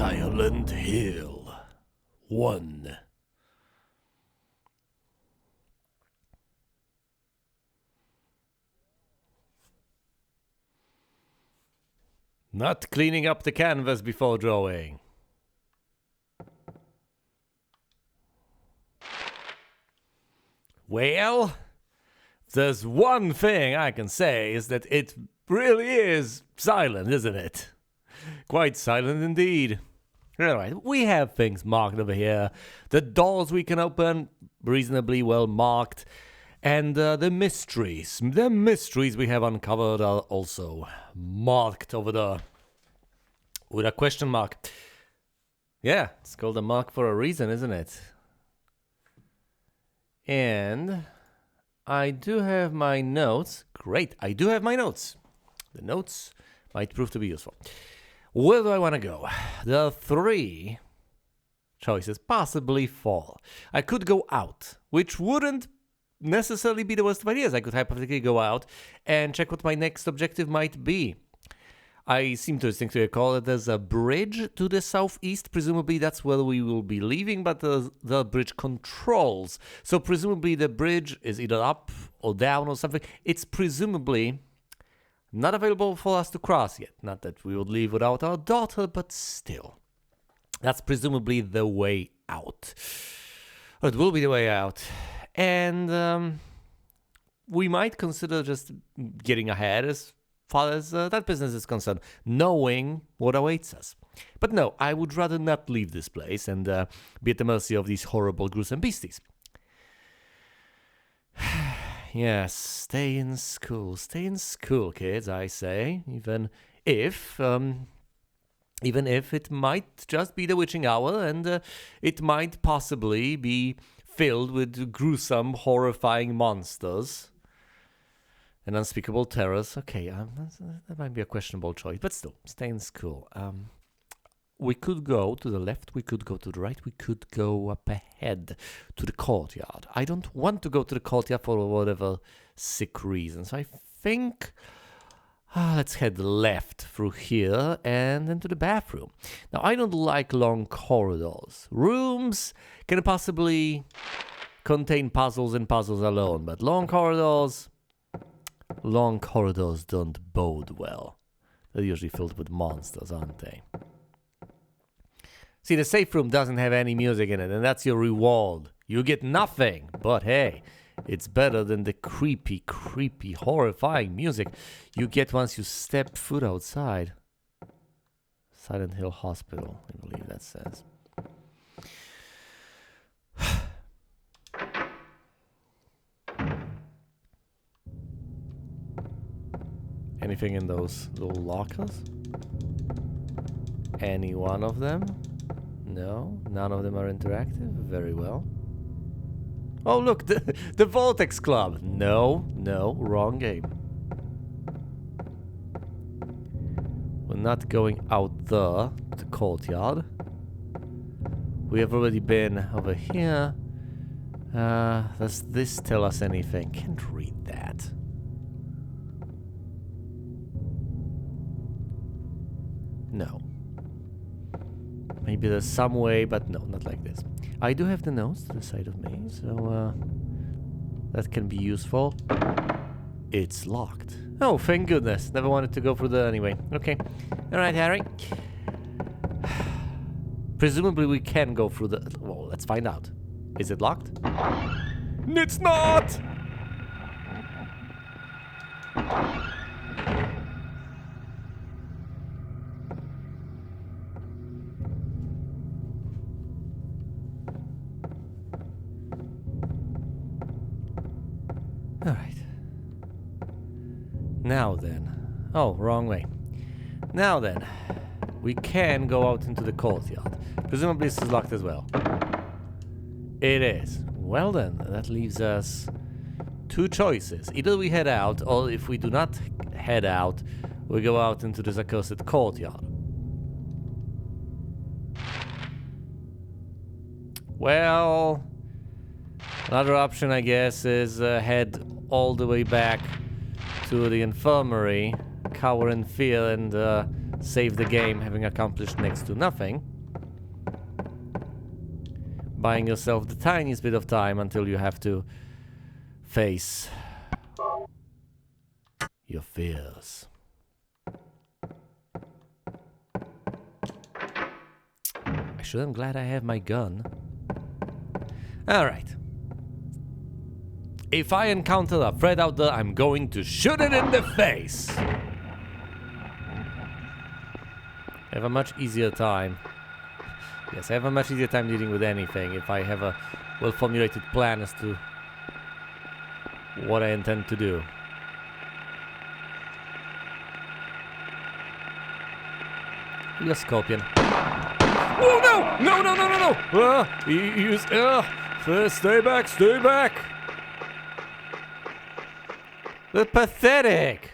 Silent Hill 1. Not cleaning up the canvas before drawing. Well, there's one thing I can say is that it really is silent, isn't it? Quite silent indeed. Alright, we have things marked over here. The doors we can open, reasonably well marked. And the mysteries we have uncovered are also marked over there with a question mark. Yeah, it's called a mark for a reason, isn't it? And I do have my notes. Great, I do have my notes. The notes might prove to be useful. Where do I want to go? There are 3 choices, possibly 4. I could go out, which wouldn't necessarily be the worst of ideas. I could hypothetically go out and check what my next objective might be. I seem to distinctly recall that there's a bridge to the southeast. Presumably that's where we will be leaving, but the bridge controls. So presumably the bridge is either up or down or something. It's presumably not available for us to cross yet. Not that we would leave without our daughter, but still. That's presumably the way out. Or it will be the way out. And we might consider just getting ahead as far as that business is concerned, knowing what awaits us. But no, I would rather not leave this place and be at the mercy of these horrible, gruesome beasties. Yes, stay in school, kids, I say, even if it might just be the witching hour and it might possibly be filled with gruesome, horrifying monsters and unspeakable terrors. Okay, that might be a questionable choice, but still, stay in school. We could go to the left, we could go to the right, we could go up ahead to the courtyard. I don't want to go to the courtyard for whatever sick reason, so I think let's head left through here and into the bathroom. Now, I don't like long corridors. Rooms can possibly contain puzzles and puzzles alone, but long corridors don't bode well. They're usually filled with monsters, aren't they? See, the safe room doesn't have any music in it, and that's your reward. You get nothing, but hey, it's better than the creepy, horrifying music you get once you step foot outside. Silent Hill Hospital, I believe that says. Anything in those little lockers? Any one of them? No, none of them are interactive. Very well. Oh, look, the Vortex Club. No, wrong game. We're not going out there, the courtyard. We have already been over here. Does this tell us anything? Can't read that. No. Maybe there's some way, but no, not like this. I do have the notes to the side of me, so that can be useful. It's locked. Oh, thank goodness. Never wanted to go through there anyway. Okay. Alright, Harry. Presumably we can go through the... Well, let's find out. Is it locked? It's not! Alright. Now then. Oh, wrong way. Now then. We can go out into the courtyard. Presumably this is locked as well. It is. Well then, that leaves us 2 choices. Either we head out, or if we do not head out, we go out into this accursed courtyard. Well, another option, I guess, is head all the way back to the infirmary, cower in fear, and save the game, having accomplished next to nothing. buying yourself the tiniest bit of time until you have to face your fears. Actually, I'm glad I have my gun. Alright. If I encounter a threat out there, I'm going to shoot it in the face! I have a much easier time. Yes, I have a much easier time dealing with anything if I have a well-formulated plan as to what I intend to do. You're Scorpion. Oh no! No, no, no, no, no! First, stay back, stay back! They're pathetic!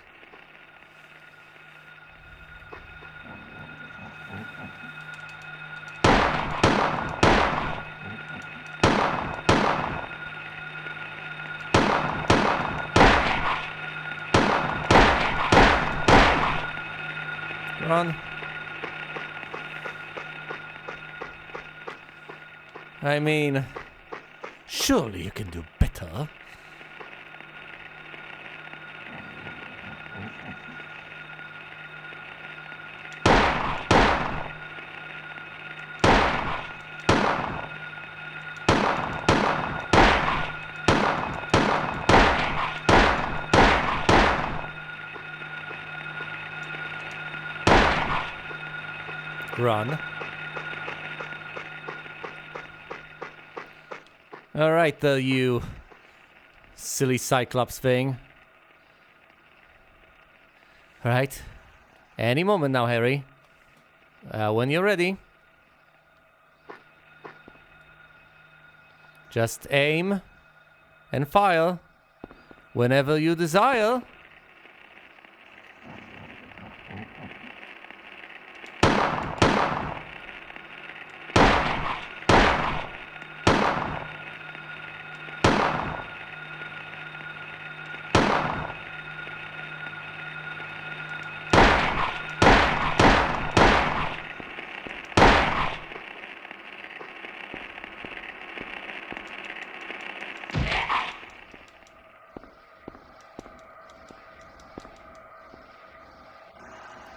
Run. I mean, surely you can do better. Run. Alright, you silly Cyclops thing. Alright. Any moment now, Harry. When you're ready. Just aim and fire whenever you desire.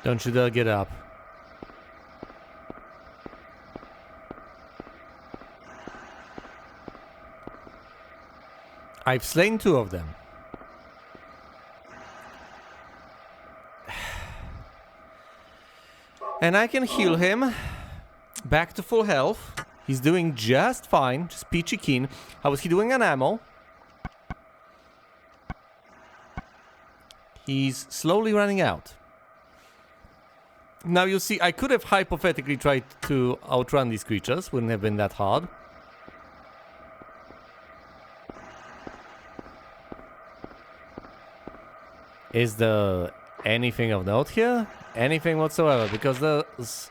Don't you dare get up. I've slain 2 of them. And I can heal him back to full health. He's doing just fine, just peachy keen. How was he doing on ammo? He's slowly running out. Now you see, I could have hypothetically tried to outrun these creatures. Wouldn't have been that hard. Is there anything of note here? Anything whatsoever? Because there's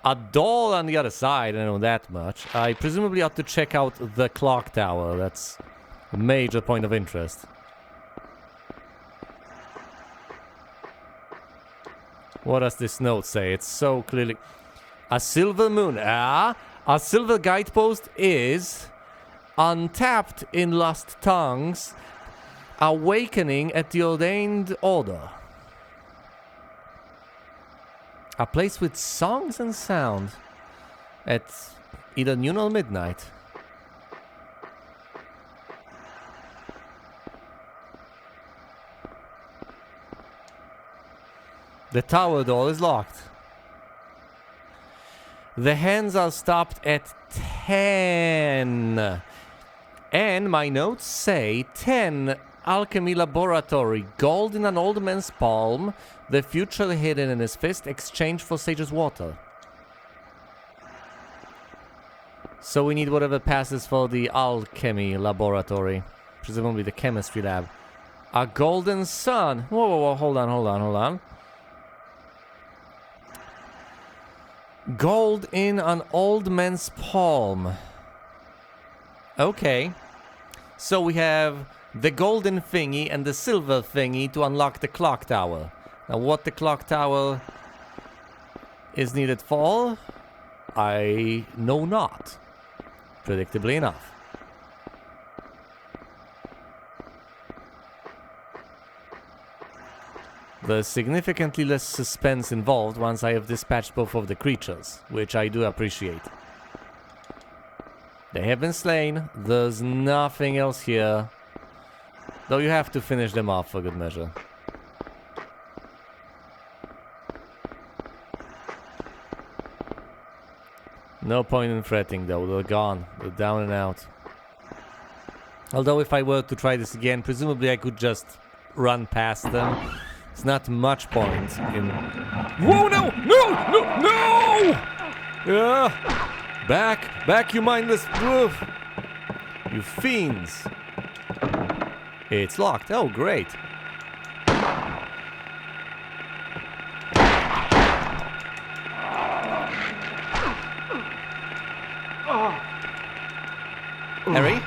a door on the other side, I know that much. I presumably ought to check out the clock tower. That's a major point of interest. What does this note say? It's so clearly... A silver moon. A silver guidepost is untapped in lost tongues, awakening at the ordained order. A place with songs and sound at either noon or midnight. The tower door is locked. The hands are stopped at 10. And my notes say 10 alchemy laboratory. Gold in an old man's palm. The future hidden in his fist. Exchange for sage's water. So we need whatever passes for the alchemy laboratory. Presumably the chemistry lab. A golden sun. Whoa, whoa, whoa. Hold on. Gold in an old man's palm. Okay. So we have the golden thingy and the silver thingy to unlock the clock tower. Now what the clock tower is needed for, I know not. predictably enough. There's significantly less suspense involved once I have dispatched both of the creatures, which I do appreciate. They have been slain, there's nothing else here, though you have to finish them off for good measure. No point in fretting though, they're gone, they're down and out. Although if I were to try this again, presumably I could just run past them. It's not much point in... Whoa, no! No! No! No! Back, you mindless... Ugh. You fiends. It's locked. Oh, great. Harry?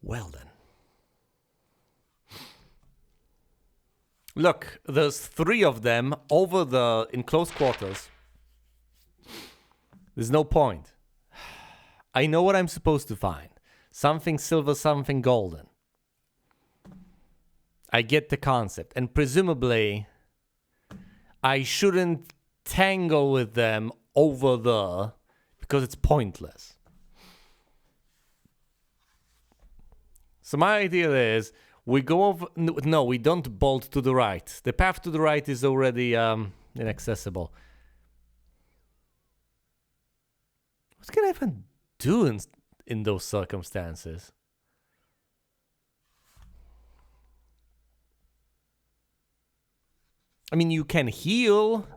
Well then. Look, there's 3 of them in close quarters. There's no point. I know what I'm supposed to find. Something silver, something golden. I get the concept. And presumably, I shouldn't tangle with them over there because it's pointless. So my idea is, we go over... No, we don't bolt to the right. The path to the right is already inaccessible. What can I even do in those circumstances? I mean, you can heal,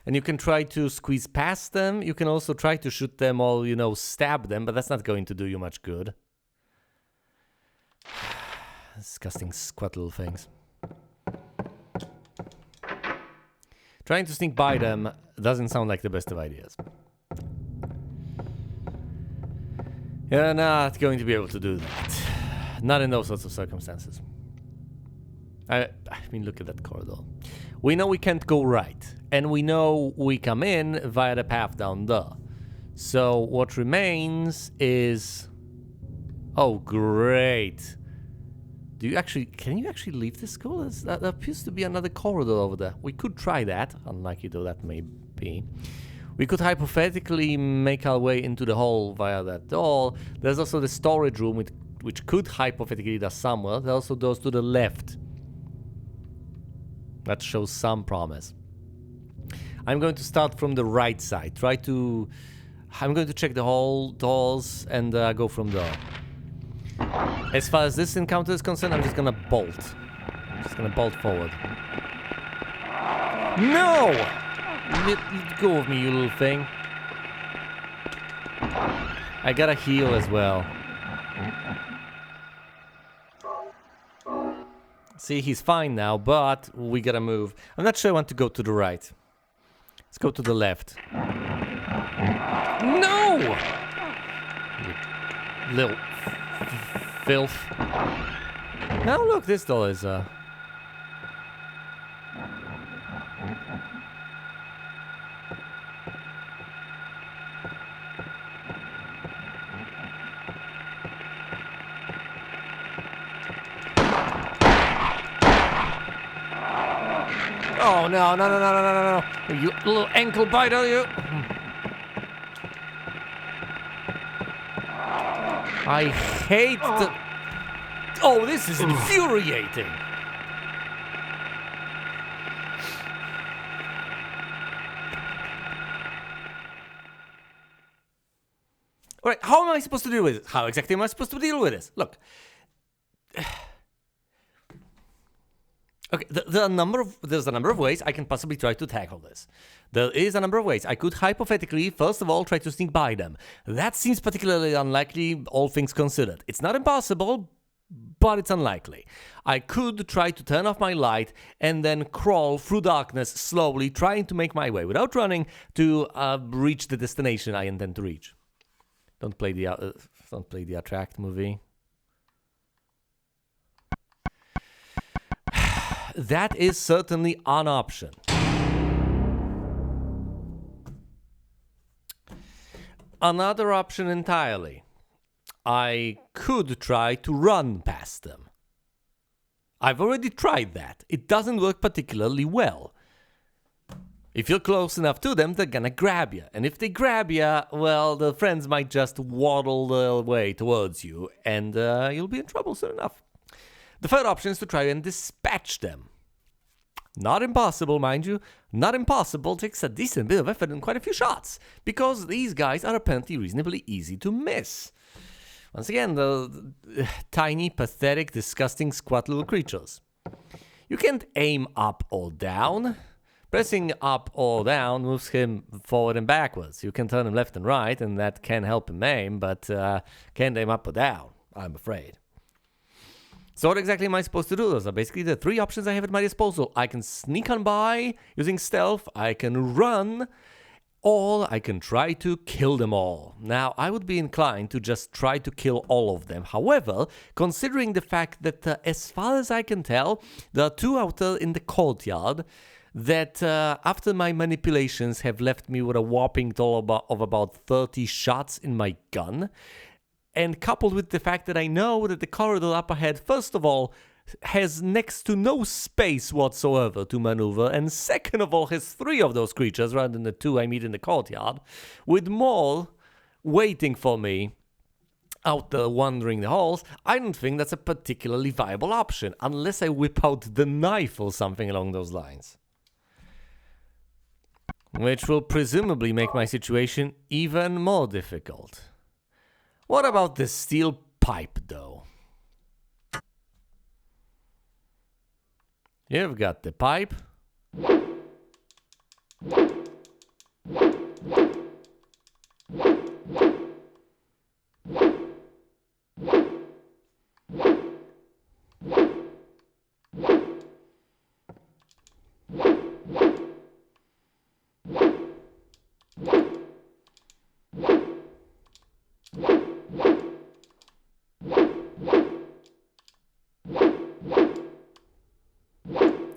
and you can try to squeeze past them. You can also try to shoot them or, stab them, but that's not going to do you much good. Disgusting squat little things. Trying to sneak by them doesn't sound like the best of ideas. You're not going to be able to do that. Not in those sorts of circumstances. I mean, look at that corridor. We know we can't go right. And we know we come in via the path down there. So what remains is... Oh, great. Can you actually leave the school? There appears to be another corridor over there. We could try that, unlikely though that may be. We could hypothetically make our way into the hall via that door. There's also the storage room, which could hypothetically lead us somewhere. There are also doors to the left. That shows some promise. I'm going to start from the right side. I'm going to check the whole doors and go from there. As far as this encounter is concerned, I'm just gonna bolt. I'm just gonna bolt forward. No! Let go of me, you little thing. I gotta heal as well. See, he's fine now, but we gotta move. I'm not sure I want to go to the right. Let's go to the left. No! You little... filth. Now look, this door is Oh no. You little ankle biter, you. I hate the... Oh, this is infuriating. All right, how am I supposed to deal with it? How exactly am I supposed to deal with this? Look. Okay, there's a number of ways I can possibly try to tackle this. There is a number of ways. I could hypothetically, first of all, try to sneak by them. That seems particularly unlikely, all things considered. It's not impossible, but it's unlikely. I could try to turn off my light and then crawl through darkness slowly, trying to make my way without running to reach the destination I intend to reach. Don't play the Attract movie. that is certainly an option. Another option entirely. I could try to run past them. I've already tried that. It doesn't work particularly well. If you're close enough to them, they're gonna grab you. And if they grab you, well, the friends might just waddle their way towards you, and you'll be in trouble soon enough. The third option is to try and dispatch them. Not impossible, mind you. Not impossible. Takes a decent bit of effort and quite a few shots, because these guys are apparently reasonably easy to miss. Once again, the tiny, pathetic, disgusting, squat little creatures. You can't aim up or down. Pressing up or down moves him forward and backwards. You can turn him left and right, and that can help him aim, but can't aim up or down, I'm afraid. So what exactly am I supposed to do? Those are basically the three options I have at my disposal. I can sneak on by using stealth, I can run, or I can try to kill them all. Now, I would be inclined to just try to kill all of them. However, considering the fact that as far as I can tell, there are two out there in the courtyard that after my manipulations have left me with a whopping total of about 30 shots in my gun. And coupled with the fact that I know that the corridor up ahead, first of all, has next to no space whatsoever to maneuver, and second of all, has three of those creatures rather than the two I meet in the courtyard, with more waiting for me out there wandering the halls. I don't think that's a particularly viable option, unless I whip out the knife or something along those lines. Which will presumably make my situation even more difficult. What about the steel pipe, though? You've got the pipe.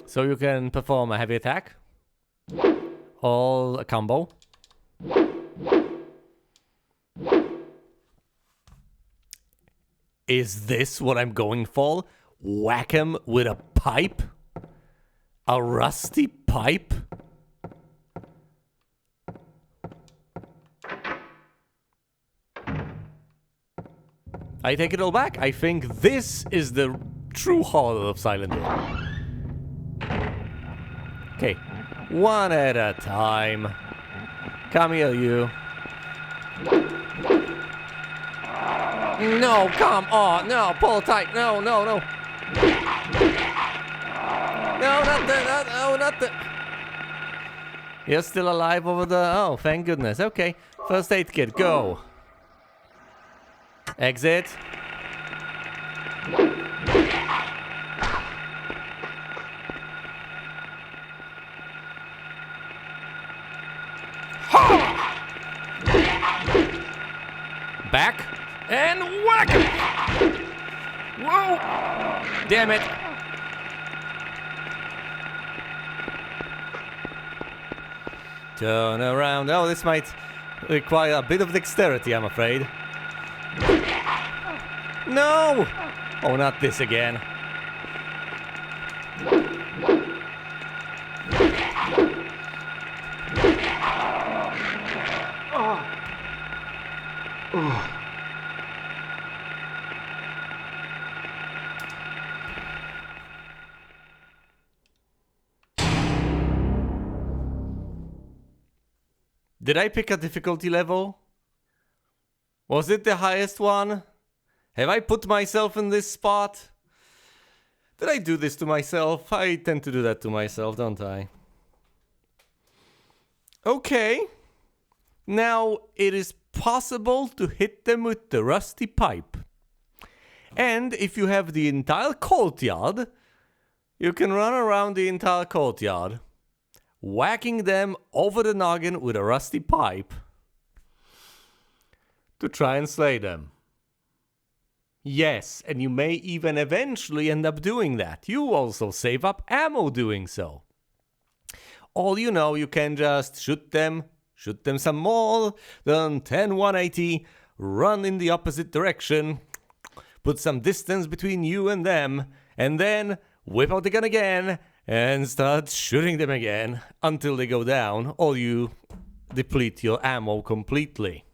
So you can perform a heavy attack, or a combo. Is this what I'm going for? Whack him with a pipe? A rusty pipe? I take it all back. I think this is the true horror of Silent Hill. Okay, one at a time. Come here, you. No, come on, no, pull tight, no. No, not the. You're still alive over there? Oh, thank goodness. Okay, first aid kit, go. Exit. Back and whack him! Whoa! Damn it! Turn around. Oh, this might require a bit of dexterity, I'm afraid. No! Oh, not this again. Did I pick a difficulty level? Was it the highest one? Have I put myself in this spot? Did I do this to myself? I tend to do that to myself, don't I? Okay. Now, it is possible to hit them with the rusty pipe. And if you have the entire courtyard, you can run around the entire courtyard, whacking them over the noggin with a rusty pipe to try and slay them. Yes, and you may even eventually end up doing that. You also save up ammo doing so. Or, you can just shoot them some more, then 10 180, run in the opposite direction, put some distance between you and them, and then whip out the gun again and start shooting them again until they go down, or you deplete your ammo completely.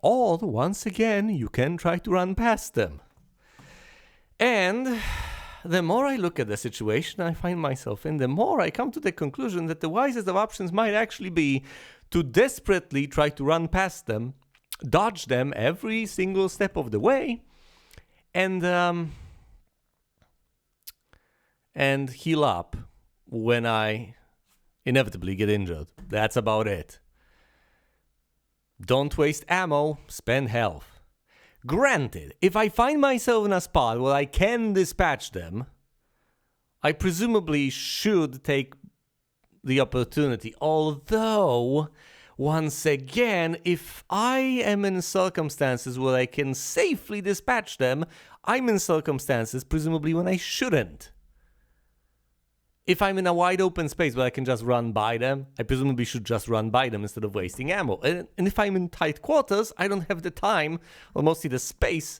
Or, once again, you can try to run past them. And the more I look at the situation I find myself in, the more I come to the conclusion that the wisest of options might actually be to desperately try to run past them, dodge them every single step of the way, and heal up when I inevitably get injured. That's about it. Don't waste ammo, spend health. Granted, if I find myself in a spot where I can dispatch them, I presumably should take the opportunity. Although, once again, if I am in circumstances where I can safely dispatch them, I'm in circumstances presumably when I shouldn't. If I'm in a wide open space where I can just run by them, I presumably should just run by them instead of wasting ammo. And if I'm in tight quarters, I don't have the time, or mostly the space,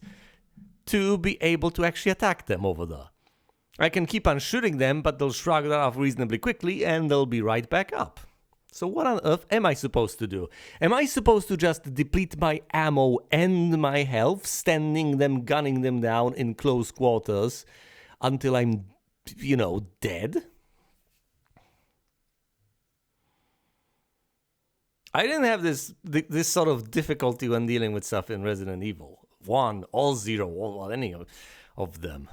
to be able to actually attack them over there. I can keep on shooting them, but they'll shrug that off reasonably quickly, and they'll be right back up. So what on earth am I supposed to do? Am I supposed to just deplete my ammo and my health, standing them, gunning them down in close quarters until I'm, dead? I didn't have this sort of difficulty when dealing with stuff in Resident Evil 1 or 0 or any of them.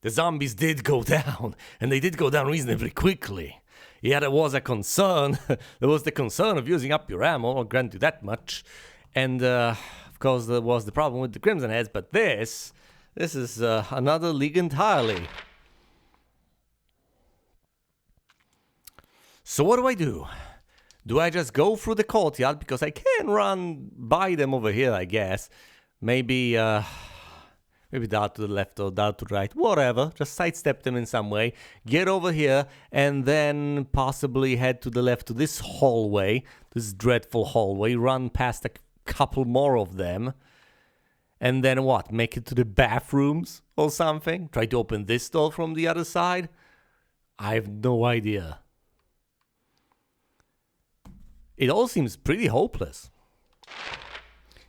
The zombies did go down, and they did go down reasonably quickly. Yeah, there was a concern. There was the concern of using up your ammo, I'll grant you that much. And, of course, there was the problem with the Crimson Heads, but this is another league entirely. So what do? Do I just go through the courtyard? Because I can run by them over here, I guess. Maybe down to the left or down to the right. Whatever. Just sidestep them in some way. Get over here and then possibly head to the left to this hallway. This dreadful hallway. Run past a couple more of them. And then what? Make it to the bathrooms or something? Try to open this door from the other side? I have no idea. It all seems pretty hopeless.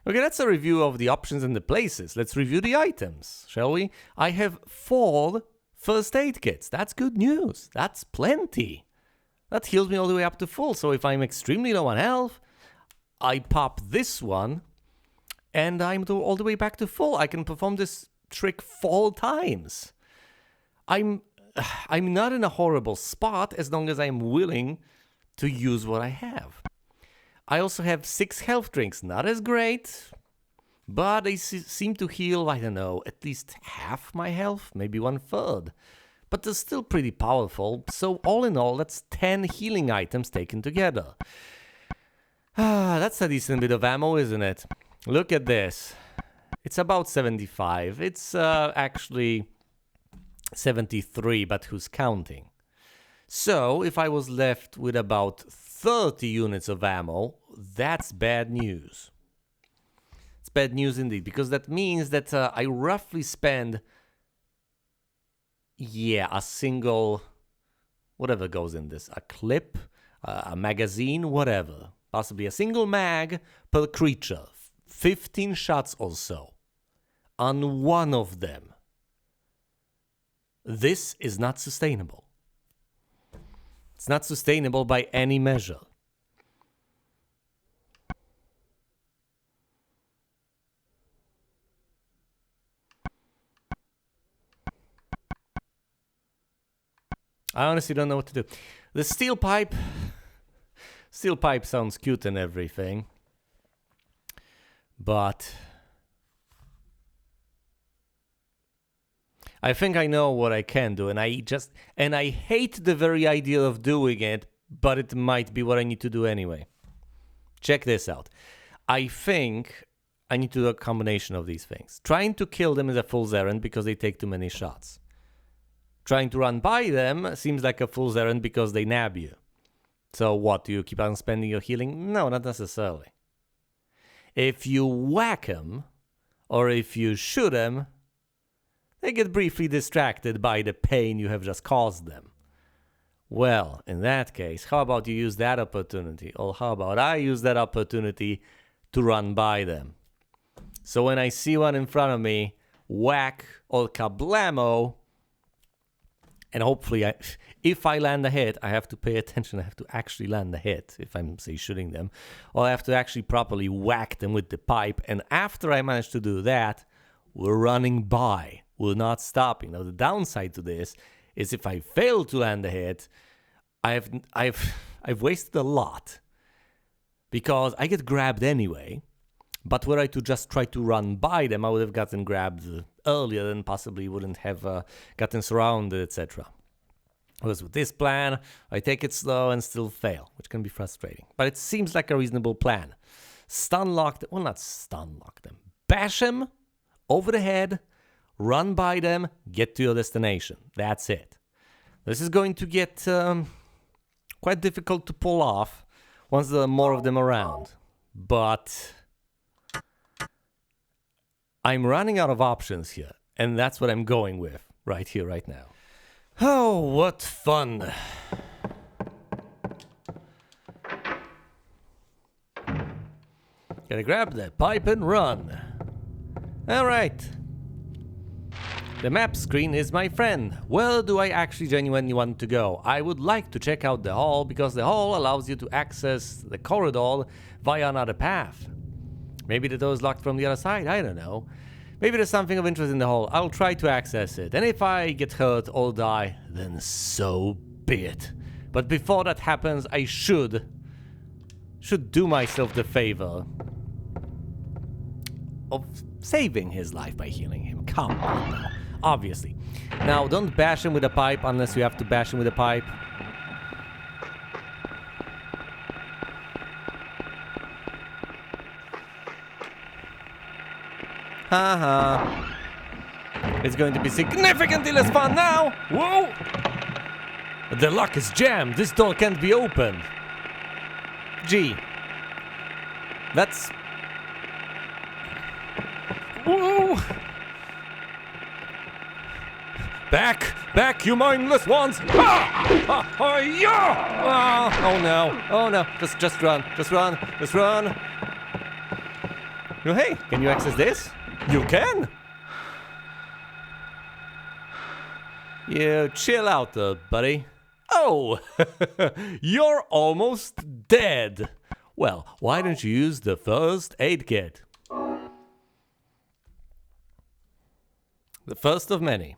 Okay, that's a review of the options and the places. Let's review the items, shall we? I have 4 first aid kits. That's good news. That's plenty. That heals me all the way up to full. So if I'm extremely low on health, I pop this one and I'm all the way back to full. I can perform this trick 4 times. I'm not in a horrible spot as long as I'm willing to use what I have. I also have 6 health drinks, not as great, but they seem to heal, I don't know, at least half my health, maybe 1/3. But they're still pretty powerful, so all in all, that's 10 healing items taken together. That's a decent bit of ammo, isn't it? Look at this. It's about 75. It's actually 73, but who's counting? So, if I was left with about 30 units of ammo, that's bad news. It's bad news indeed, because that means that I roughly spend, a single, whatever goes in this, a clip, a magazine, whatever. Possibly a single mag per creature, 15 shots or so, on one of them. This is not sustainable. It's not sustainable by any measure. I honestly don't know what to do. The steel pipe sounds cute and everything, but I think I know what I can do, and I hate the very idea of doing it, but it might be what I need to do anyway. Check this out. I think I need to do a combination of these things. Trying to kill them is a fool's errand because they take too many shots. Trying to run by them seems like a fool's errand because they nab you. So what, do you keep on spending your healing? No, not necessarily. If you whack them, or if you shoot them, they get briefly distracted by the pain you have just caused them. Well, in that case, how about you use that opportunity? Or how about I use that opportunity to run by them? So when I see one in front of me, whack or kablamo, and hopefully, if I land a hit, I have to pay attention. I have to actually land a hit if I'm, say, shooting them. Or I have to actually properly whack them with the pipe. And after I manage to do that, we're running by. We're not stopping. Now, the downside to this is if I fail to land a hit, I've wasted a lot. Because I get grabbed anyway. But were I to just try to run by them, I would have gotten grabbed earlier and possibly wouldn't have gotten surrounded, etc. Whereas with this plan, I take it slow and still fail, which can be frustrating. But it seems like a reasonable plan. Stun lock them, well, not stun lock them. Bash them over the head, run by them, get to your destination. That's it. This is going to get quite difficult to pull off once there are more of them around. But I'm running out of options here, and that's what I'm going with right here, right now. Oh, what fun. Gotta grab that pipe and run. All right. The map screen is my friend. Where do I actually genuinely want to go? I would like to check out the hall, because the hall allows you to access the corridor via another path. Maybe the door is locked from the other side, I don't know. Maybe there's something of interest in the hall. I'll try to access it. And if I get hurt or die, then so be it. But before that happens, I should do myself the favor of saving his life by healing him. Come on now. Obviously. Now, don't bash him with a pipe unless you have to bash him with a pipe. Haha. It's going to be significantly less fun now! Whoa! The lock is jammed. This door can't be opened. Gee. That's... Whoa! Back! Back, you mindless ones! Ah! Ah! Oh, yeah! Oh no! Oh no! Just run! Just run! Just run! Oh, hey! Can you access this? You can! You chill out there, buddy. Oh! You're almost dead! Well, why don't you use the first aid kit? The first of many.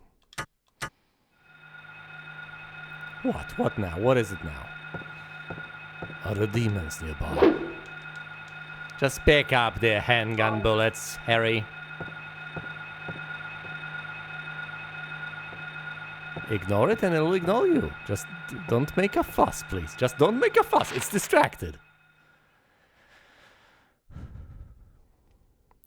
What? What now? What is it now? Are there demons nearby? Just pick up the handgun bullets, Harry. Ignore it and it'll ignore you. Just don't make a fuss, please. Just don't make a fuss. It's distracted.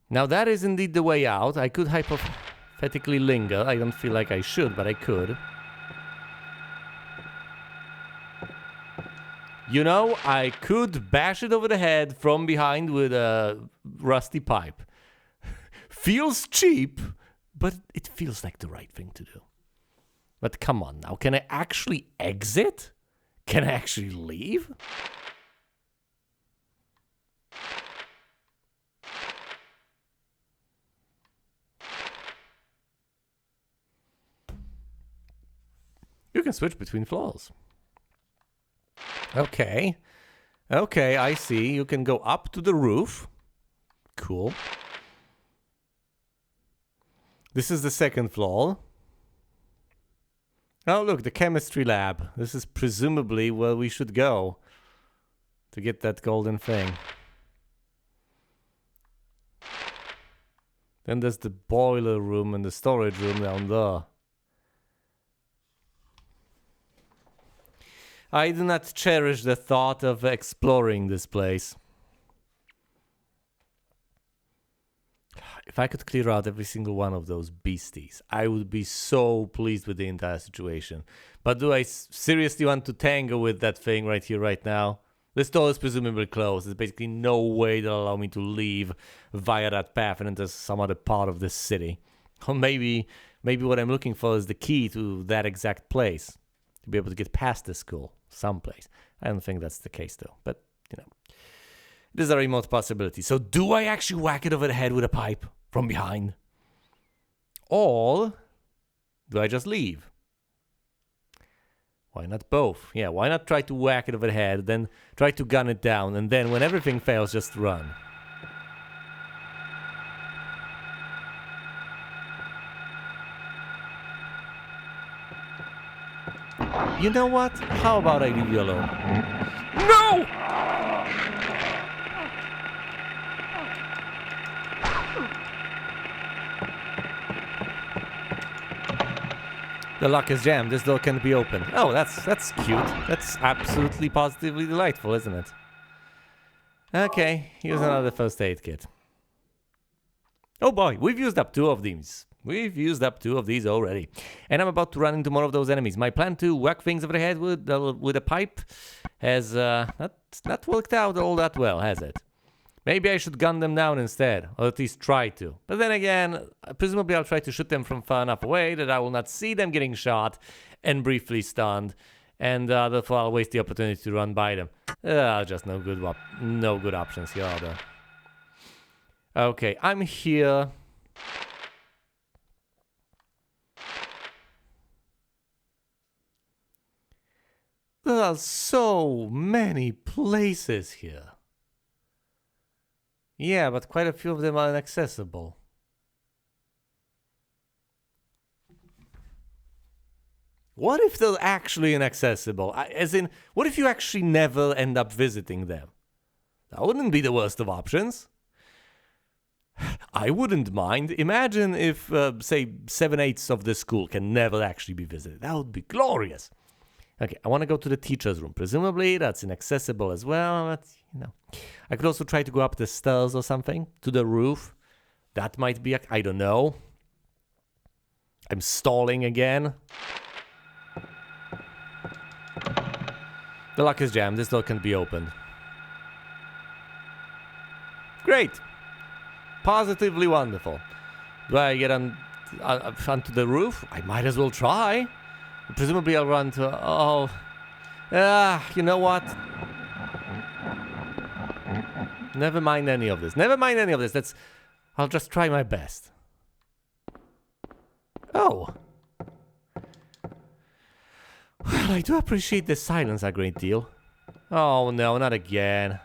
Now that is indeed the way out. I could hypothetically linger. I don't feel like I should, but I could. You know, I could bash it over the head from behind with a rusty pipe. Feels cheap, but it feels like the right thing to do. But come on now, can I actually exit? Can I actually leave? You can switch between floors. Okay. Okay, I see. You can go up to the roof. Cool. This is the second floor. Oh, look, the chemistry lab. This is presumably where we should go to get that golden thing. Then there's the boiler room and the storage room down there. I do not cherish the thought of exploring this place. If I could clear out every single one of those beasties, I would be so pleased with the entire situation. But do I seriously want to tangle with that thing right here, right now? This door is presumably closed. There's basically no way they'll allow me to leave via that path and into some other part of the city. Or maybe what I'm looking for is the key to that exact place. To be able to get past the school, someplace. I don't think that's the case, though. But, you know, it is a remote possibility. So do I actually whack it over the head with a pipe from behind? Or do I just leave? Why not both? Yeah, why not try to whack it over the head, then try to gun it down, and then when everything fails, just run? You know what? How about I leave you alone? No! The lock is jammed. This door can't be opened. Oh, that's cute. That's absolutely positively delightful, isn't it? Okay, here's another first aid kit. Oh boy, we've used up 2 of these. We've used up 2 of these already. And I'm about to run into more of those enemies. My plan to whack things over the head with a pipe has not worked out all that well, has it? Maybe I should gun them down instead, or at least try to. But then again, presumably I'll try to shoot them from far enough away that I will not see them getting shot and briefly stunned, and therefore I'll waste the opportunity to run by them. Just no good options here, are there? Okay, I'm here. There are so many places here. Yeah, but quite a few of them are inaccessible. What if they're actually inaccessible? As in, what if you actually never end up visiting them? That wouldn't be the worst of options. I wouldn't mind. Imagine if, say, 7/8 of the school can never actually be visited. That would be glorious. Okay, I want to go to the teacher's room. Presumably, that's inaccessible as well, but, you know. I could also try to go up the stairs or something, to the roof. That might be, I don't know. I'm stalling again. The lock is jammed. This door can't be opened. Great. Positively wonderful. Do I get onto the roof? I might as well try. Presumably I'll run to... you know what? Never mind any of this. I'll just try my best. Oh. Well, I do appreciate the silence a great deal. Oh no, not again.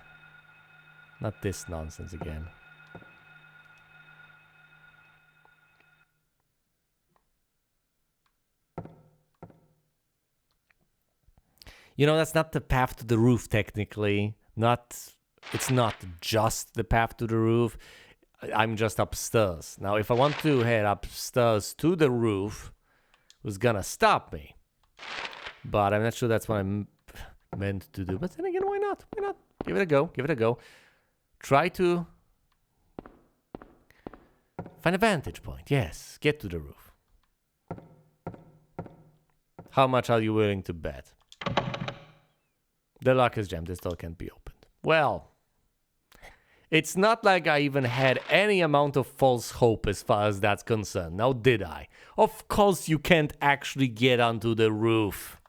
Not this nonsense again. You know, that's not the path to the roof, technically. It's not just the path to the roof. I'm just upstairs. Now, if I want to head upstairs to the roof, who's gonna stop me? But I'm not sure that's what I'm meant to do. But then again, why not? Why not? Give it a go. Try to find a vantage point. Yes, get to the roof. How much are you willing to bet? The lock is jammed. This door can't be opened. Well, it's not like I even had any amount of false hope as far as that's concerned. Now, did I? Of course you can't actually get onto the roof.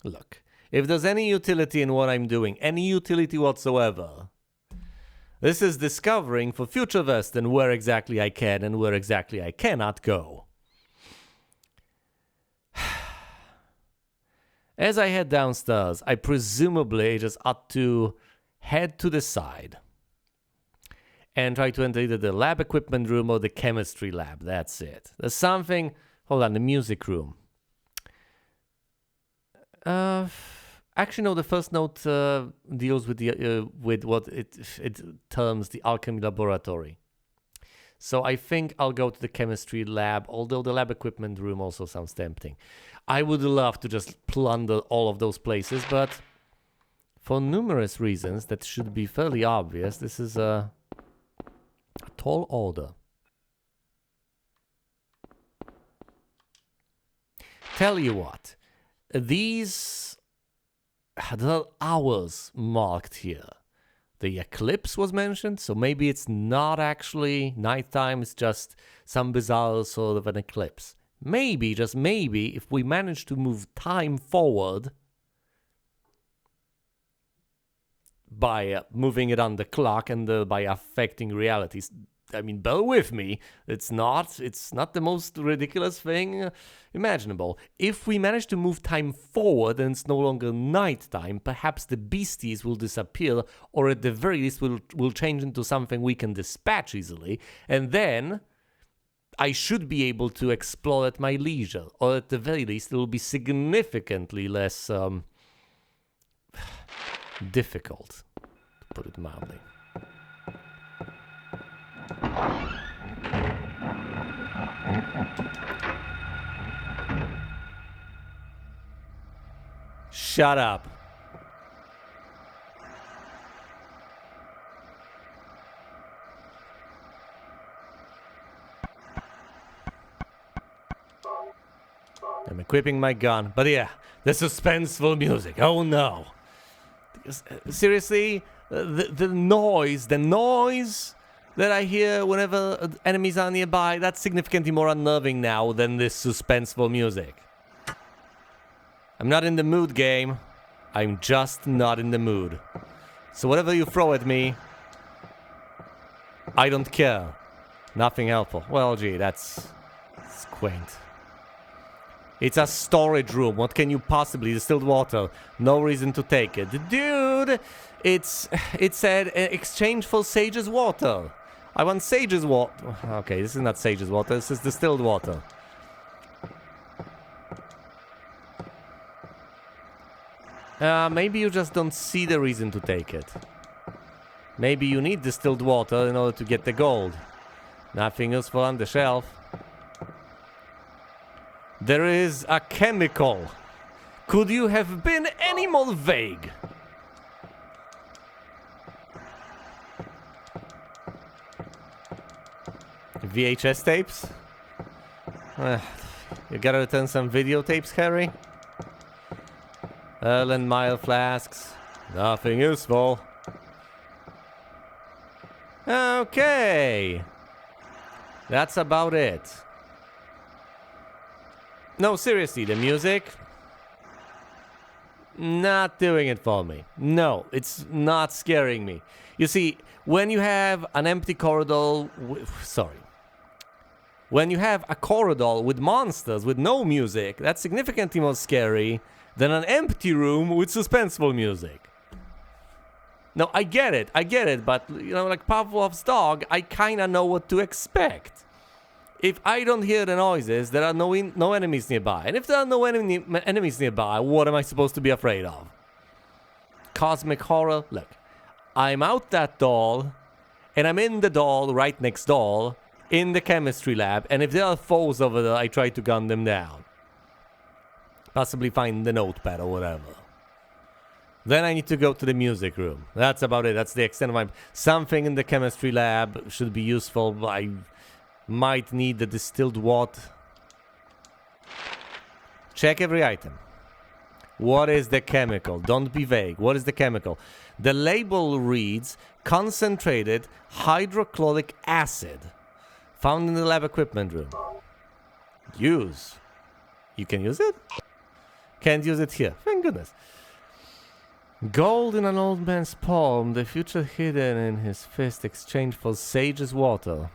Look, if there's any utility in what I'm doing, any utility whatsoever, this is discovering for future Western where exactly I can and where exactly I cannot go. As I head downstairs, I presumably just ought to head to the side and try to enter either the lab equipment room or the chemistry lab. That's it. There's something... Hold on, the music room. Actually, no, the first note deals with the with what it terms the alchemy laboratory. So I think I'll go to the chemistry lab, although the lab equipment room also sounds tempting. I would love to just plunder all of those places, but For numerous reasons that should be fairly obvious, this is a tall order. Tell you what, these the hours marked here. The eclipse was mentioned, so maybe it's not actually nighttime, it's just some bizarre sort of an eclipse. Maybe, just maybe, if we manage to move time forward by moving it on the clock and by affecting realities. I mean, bear with me. It's not the most ridiculous thing imaginable. If we manage to move time forward and it's no longer nighttime, perhaps the beasties will disappear, or at the very least will change into something we can dispatch easily, and then I should be able to explore at my leisure, or at the very least it will be significantly less difficult, to put it mildly. Shut up. I'm equipping my gun, but yeah, the suspenseful music. Oh no. Seriously, the noise that I hear whenever enemies are nearby, that's significantly more unnerving now than this suspenseful music. I'm not in the mood, game. I'm just not in the mood. So whatever you throw at me, I don't care. Nothing helpful. Well, gee, that's quaint. It's a storage room. What can you possibly... Distilled water. No reason to take it. Dude, it said exchange for Sage's water. I want Sage's water. Okay, this is not Sage's water. This is distilled water. Maybe you just don't see the reason to take it. Maybe you need distilled water in order to get the gold. Nothing useful on the shelf. There is a chemical. Could you have been any more vague? VHS tapes? You gotta return some videotapes, Harry? Erlen Mile flasks. Nothing useful. Okay. That's about it. No, seriously, the music... Not doing it for me. No, it's not scaring me. You see, when you have an empty corridor... When you have a corridor with monsters with no music, that's significantly more scary than an empty room with suspenseful music. No, I get it, but, you know, like Pavlov's dog, I kinda know what to expect. If I don't hear the noises, there are no enemies nearby. And if there are no enemies nearby, what am I supposed to be afraid of? Cosmic horror? Look, I'm out that door, and I'm in the door right next door, in the chemistry lab, and if there are foes over there, I try to gun them down. Possibly find the notepad or whatever. Then I need to go to the music room. That's about it. That's the extent of my... Something in the chemistry lab should be useful. I might need the distilled water. Check every item. What is the chemical? Don't be vague. What is the chemical? The label reads concentrated hydrochloric acid. Found in the lab equipment room. Use. You can use it? Can't use it here. Thank goodness. Gold in an old man's palm. The future hidden in his fist. Exchange for Sage's water.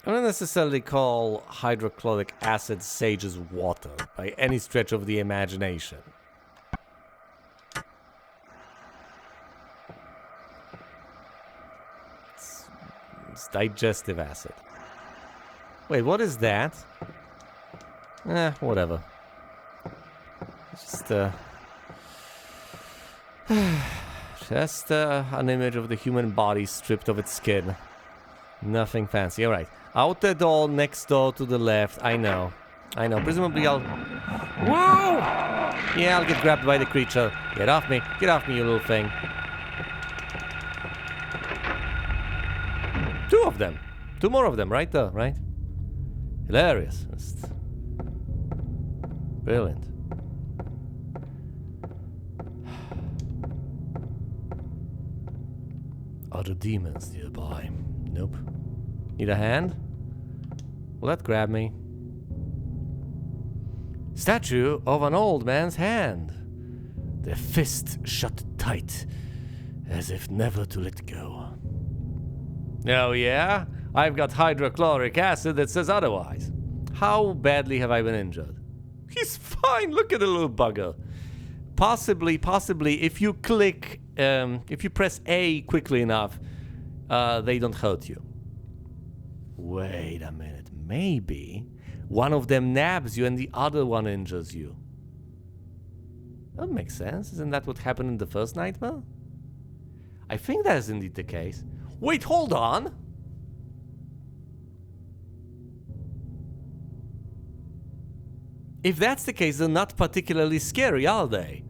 I don't necessarily call hydrochloric acid Sage's water by any stretch of the imagination. It's digestive acid. Wait, what is that? Whatever. Just an image of the human body stripped of its skin. Nothing fancy. Alright. Out the door, next door to the left. I know. Presumably I'll Whoa! Yeah, I'll get grabbed by the creature. Get off me, you little thing. Two of them. Two more of them, right there, right? Hilarious. Just brilliant. Are the demons nearby? Nope. Need a hand? Will that grab me? Statue of an old man's hand. The fist shut tight, as if never to let go. Oh yeah? I've got hydrochloric acid that says otherwise. How badly have I been injured? He's fine, look at the little bugger. Possibly, if you click, if you press A quickly enough, they don't hurt you. Wait a minute, maybe one of them nabs you and the other one injures you. That makes sense. Isn't that what happened in the first nightmare? I think that is indeed the case. Wait, hold on! If that's the case, they're not particularly scary, are they?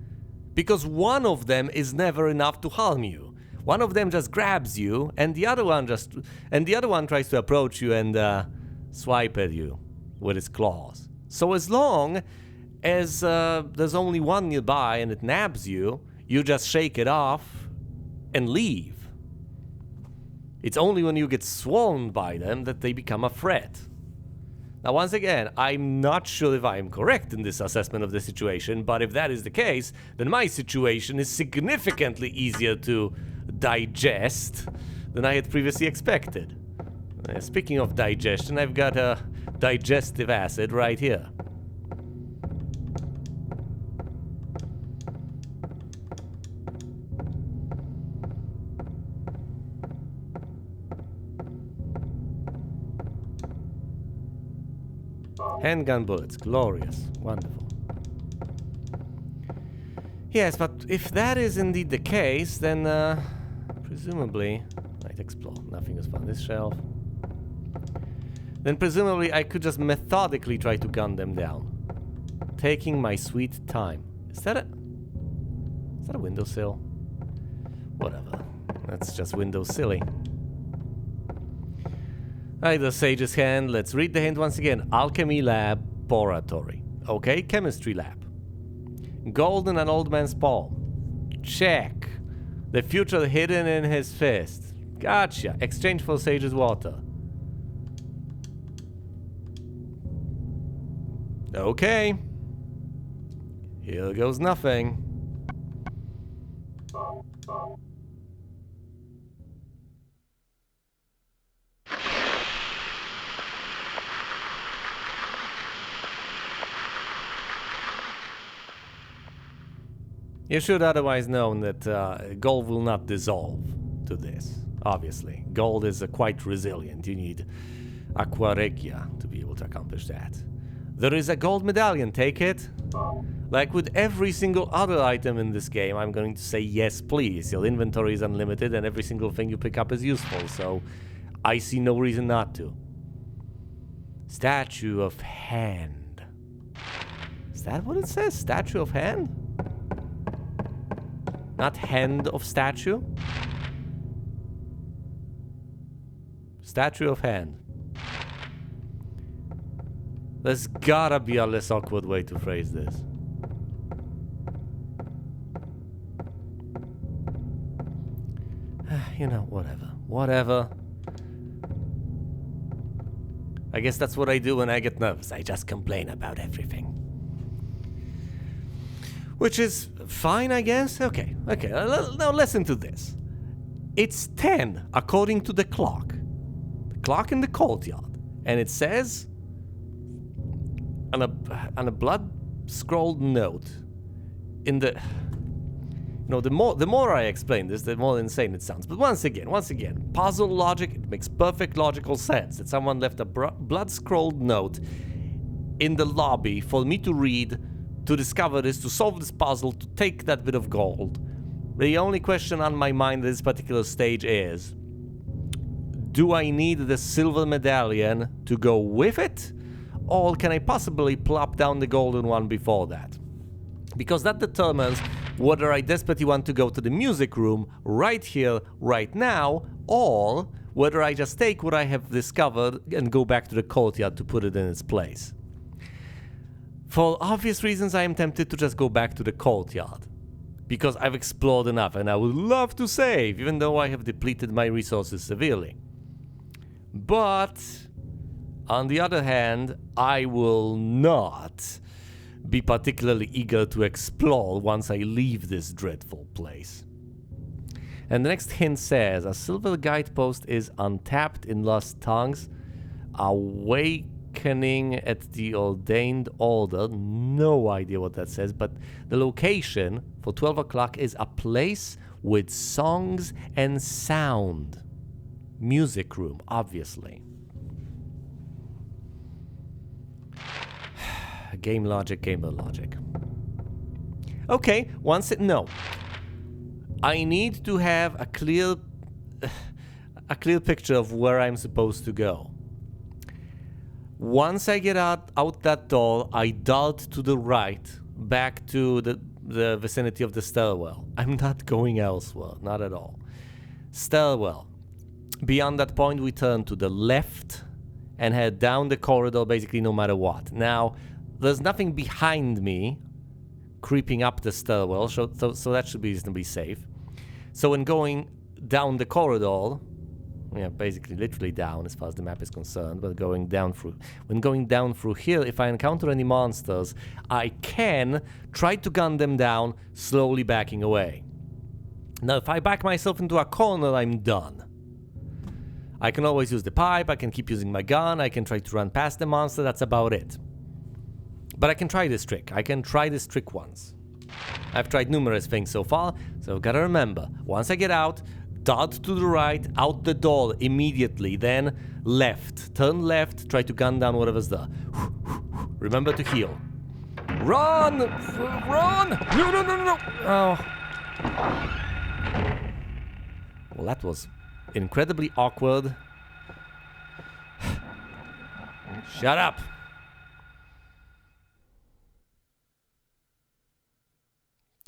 Because one of them is never enough to harm you. One of them just grabs you, and the other one tries to approach you and swipe at you with its claws. So as long as there's only one nearby and it nabs you, you just shake it off and leave. It's only when you get swarmed by them that they become a threat. Now, once again, I'm not sure if I am correct in this assessment of the situation, but if that is the case, then my situation is significantly easier to digest than I had previously expected. Speaking of digestion, I've got a digestive acid right here. Handgun bullets, glorious, wonderful. Yes, but if that is indeed the case, then presumably... Right, explore, nothing is found. This shelf. Then presumably I could just methodically try to gun them down. Taking my sweet time. Is that a windowsill? Whatever. That's just windowsilly. Right, the sage's hand. Let's read the hint once again. Alchemy laboratory. Okay, chemistry lab. Gold in an old man's palm. Check. The future hidden in his fist. Gotcha. Exchange for sage's water. Okay. Here goes nothing. You should otherwise know that gold will not dissolve to this, obviously. Gold is quite resilient. You need aqua regia to be able to accomplish that. There is a gold medallion, take it. Like with every single other item in this game, I'm going to say yes please. Your inventory is unlimited and every single thing you pick up is useful, so I see no reason not to. Statue of hand. Is that what it says? Statue of hand? Not hand of statue? Statue of hand. There's gotta be a less awkward way to phrase this. You know, whatever. Whatever. I guess that's what I do when I get nervous. I just complain about everything. Which is fine, I guess. Okay. Now listen to this. It's 10 according to the clock. The clock in the courtyard. And it says on a blood scrolled note in the... You know, the more I explain this, the more insane it sounds. But once again, puzzle logic, it makes perfect logical sense that someone left a blood scrolled note in the lobby for me to read, to discover this, to solve this puzzle, to take that bit of gold. The only question on my mind at this particular stage is, do I need the silver medallion to go with it? all can I possibly plop down the golden one before that? Because that determines whether I desperately want to go to the music room right here, right now, or whether I just take what I have discovered and go back to the courtyard to put it in its place. For obvious reasons, I am tempted to just go back to the courtyard, because I've explored enough and I would love to save, even though I have depleted my resources severely. But, on the other hand, I will not be particularly eager to explore once I leave this dreadful place. And the next hint says, a silver guidepost is untapped in lost tongues, awakening at the ordained order. No idea what that says, but the location for 12 o'clock is a place with songs and sound. Music room, obviously. Game logic, gamer logic. Okay, no. I need to have a clear picture of where I'm supposed to go. Once I get out that door, I dart to the right, back to the vicinity of the stairwell. I'm not going elsewhere, not at all. Stairwell. Beyond that point, we turn to the left and head down the corridor, basically no matter what. Now, there's nothing behind me creeping up the stairwell, so that should be reasonably safe. So when going down the corridor, yeah, basically literally down as far as the map is concerned, but when going down through here, if I encounter any monsters, I can try to gun them down, slowly backing away. Now, if I back myself into a corner, I'm done. I can always use the pipe, I can keep using my gun, I can try to run past the monster, that's about it. But I can try this trick. I can try this trick once. I've tried numerous things so far, so I've got to remember, once I get out, dart to the right, out the door immediately, then left. Turn left, try to gun down whatever's there. Remember to heal. Run! Run! No! Oh. Well, that was incredibly awkward. Shut up!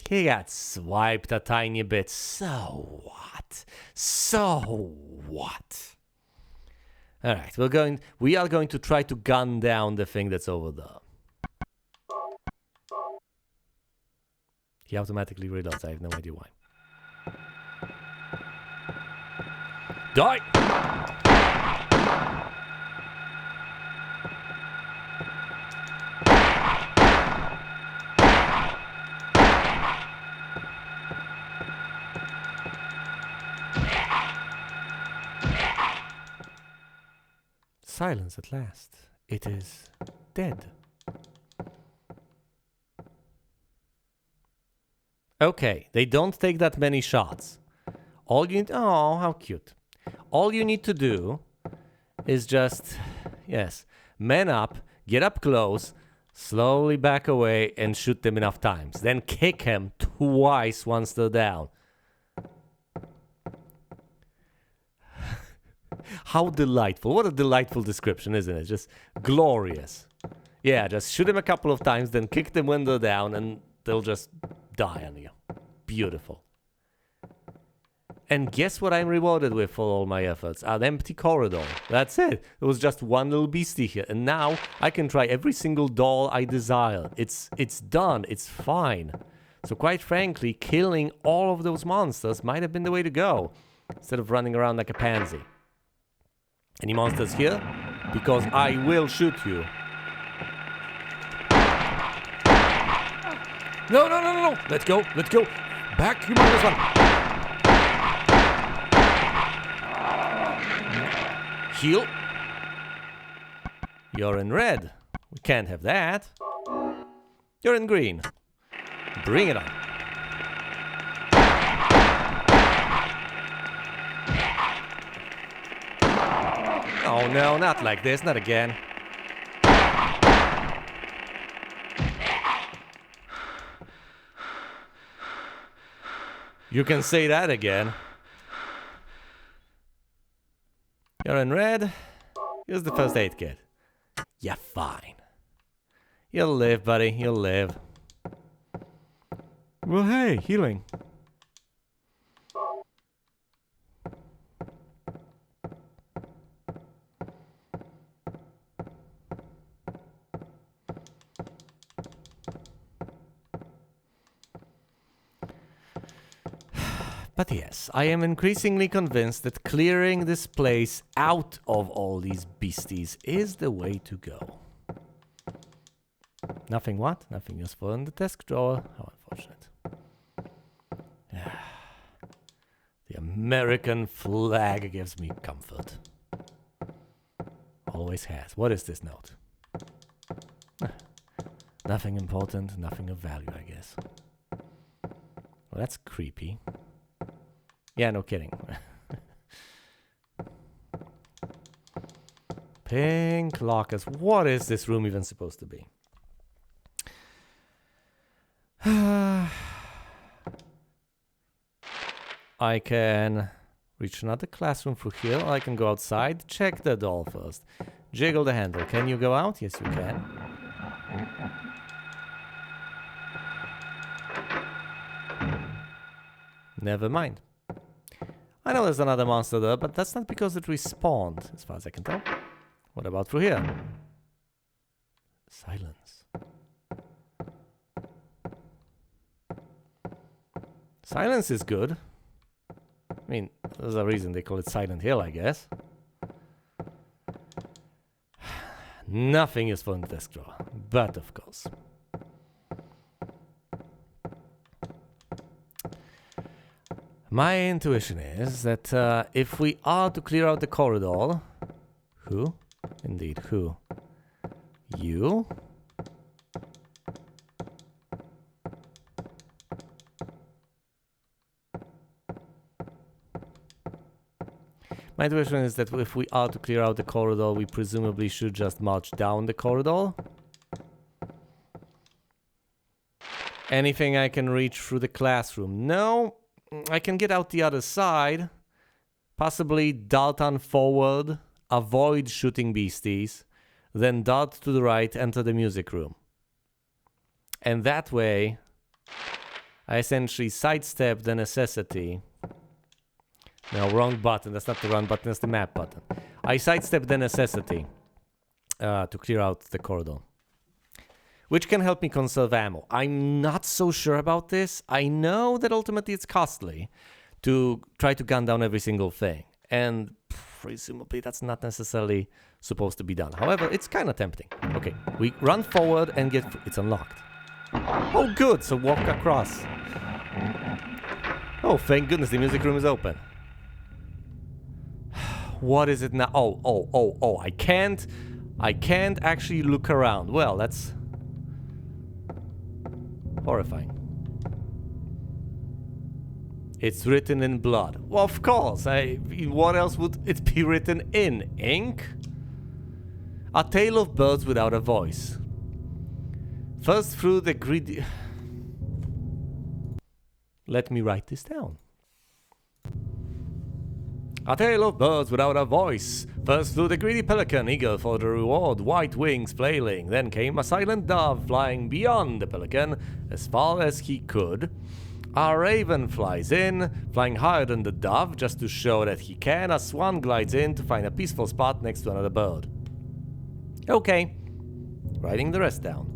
He got swiped a tiny bit. So what? So what? Alright, we are going to try to gun down the thing that's over there. He automatically reloads. I have no idea why. Die! Silence at last. It is dead. Okay, they don't take that many shots. All you need... Oh, how cute. All you need to do is just... Yes, man up, get up close, slowly back away and shoot them enough times. Then kick them twice once they're down. How delightful. What a delightful description, isn't it? Just glorious. Yeah, just shoot them a couple of times, then kick them when they're down, and they'll just die on you. Beautiful. And guess what I'm rewarded with for all my efforts? An empty corridor. That's it. There was just one little beastie here. And now I can try every single doll I desire. It's done. It's fine. So quite frankly, killing all of those monsters might have been the way to go, instead of running around like a pansy. Any monsters here? Because I will shoot you. No. Let's go. Back, humongous one. Heal. You're in red. We can't have that. You're in green. Bring it on. Oh no, not like this, not again. You can say that again. You're in red. Here's the first aid kit. Yeah, fine. You'll live, buddy. You'll live. Well, hey, healing. But yes, I am increasingly convinced that clearing this place out of all these beasties is the way to go. Nothing what? Nothing useful in the desk drawer. How unfortunate. The American flag gives me comfort. Always has. What is this note? Nothing important, nothing of value, I guess. Well, that's creepy. Yeah, no kidding. Pink lockers. What is this room even supposed to be? I can reach another classroom through here, or I can go outside. Check the door first. Jiggle the handle. Can you go out? Yes, you can. Never mind. I know there's another monster there, but that's not because it respawned, as far as I can tell. What about through here? Silence. Silence is good. I mean, there's a reason they call it Silent Hill, I guess. Nothing is for the desk drawer, but of course. My intuition is that if we are to clear out the corridor... Who? Indeed, who? You? My intuition is that if we are to clear out the corridor, we presumably should just march down the corridor. Anything I can reach through the classroom? No. I can get out the other side, possibly dart on forward, avoid shooting beasties, then dart to the right, enter the music room. And that way, I essentially sidestep the necessity. No, wrong button. That's not the run button, that's the map button. I sidestep the necessity to clear out the corridor, which can help me conserve ammo. I'm not so sure about this. I know that ultimately it's costly to try to gun down every single thing. And presumably that's not necessarily supposed to be done. However, it's kind of tempting. Okay, we run forward and get... It's unlocked. Oh, good. So walk across. Oh, thank goodness the music room is open. What is it now? Oh. I can't actually look around. Well, that's... horrifying. It's written in blood. Well, of course. What else would it be written in? Ink? A tale of birds without a voice. First through the greedy... Let me write this down. A tale of birds without a voice. First flew the greedy pelican, eager for the reward, white wings flailing. Then came a silent dove, flying beyond the pelican, as far as he could. A raven flies in, flying higher than the dove, just to show that he can. A swan glides in to find a peaceful spot next to another bird. Okay, writing the rest down.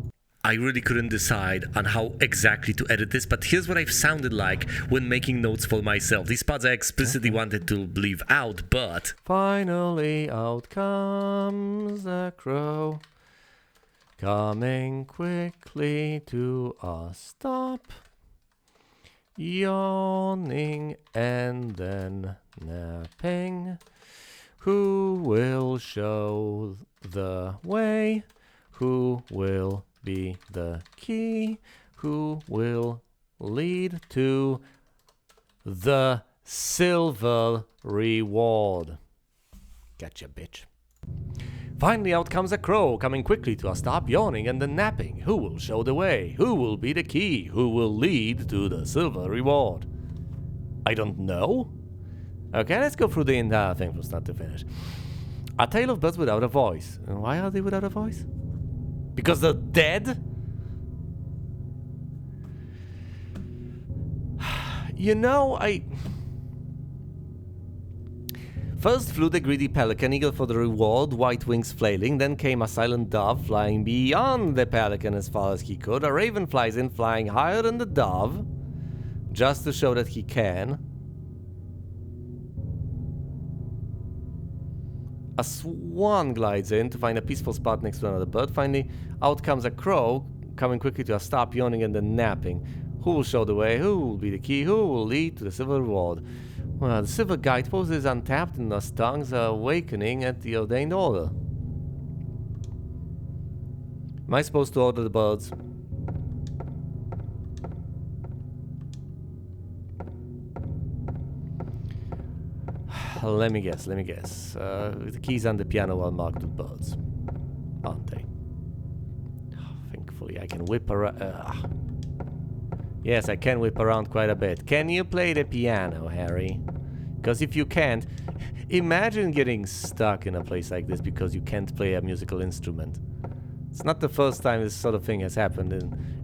I really couldn't decide on how exactly to edit this, but here's what I've sounded like when making notes for myself. These parts I explicitly wanted to leave out, but... Finally out comes the crow, coming quickly to a stop, yawning and then napping. Who will show the way? Who will be the key? Who will lead to the silver reward? Gotcha, bitch. Finally out comes a crow, coming quickly to a stop, yawning and then napping. Who will show the way? Who will be the key? Who will lead to the silver reward? I don't know. Okay, let's go through the entire thing from start to finish. A tale of birds without a voice. Why are they without a voice? Because they're dead? You know, First flew the greedy pelican, eager for the reward, white wings flailing. Then came a silent dove, flying beyond the pelican as far as he could. A raven flies in, flying higher than the dove, just to show that he can. A swan glides in to find a peaceful spot next to another bird. Finally, out comes a crow, coming quickly to a stop, yawning and then napping. Who will show the way? Who will be the key? Who will lead to the silver reward? Well, the silver guidepost is untapped and thus tongues are awakening at the ordained order. Am I supposed to order the birds? Let me guess. The keys on the piano are marked with birds, aren't they? Thankfully, I can whip around. Yes, I can whip around quite a bit. Can you play the piano, Harry? Because if you can't, imagine getting stuck in a place like this because you can't play a musical instrument. It's not the first time this sort of thing has happened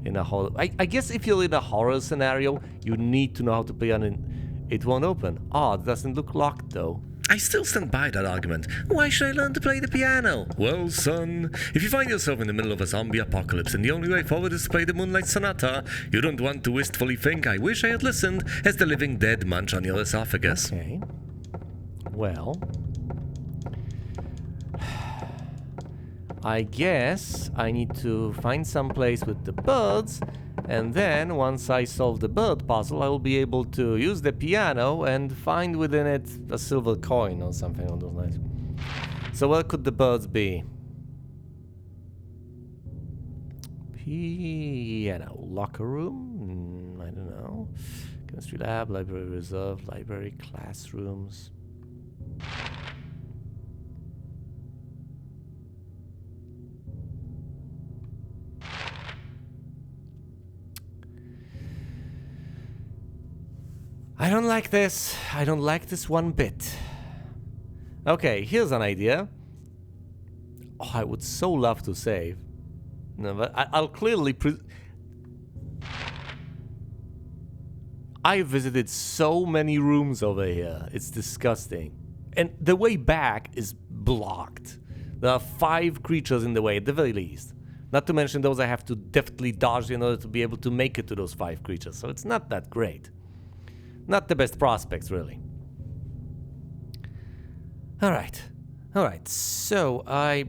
in a horror. I guess if you're in a horror scenario, you need to know how to play on it. It won't open. Oh, it doesn't look locked though. I still stand by that argument. Why should I learn to play the piano? Well, son, if you find yourself in the middle of a zombie apocalypse and the only way forward is to play the Moonlight Sonata, you don't want to wistfully think, I wish I had listened, as the living dead munch on your esophagus. Okay. Well, I guess I need to find some place with the birds, and then once I solve the bird puzzle, I will be able to use the piano and find within it a silver coin or something on those lines. So where could the birds be? Piano. Locker room? I don't know. Chemistry lab, library reserve, library, classrooms. I don't like this. I don't like this one bit. Okay, here's an idea. Oh, I would so love to save. No, but I'll clearly... I visited so many rooms over here. It's disgusting. And the way back is blocked. There are 5 creatures in the way, at the very least. Not to mention those I have to deftly dodge in order to be able to make it to those 5 creatures. So it's not that great. Not the best prospects, really. Alright. So, I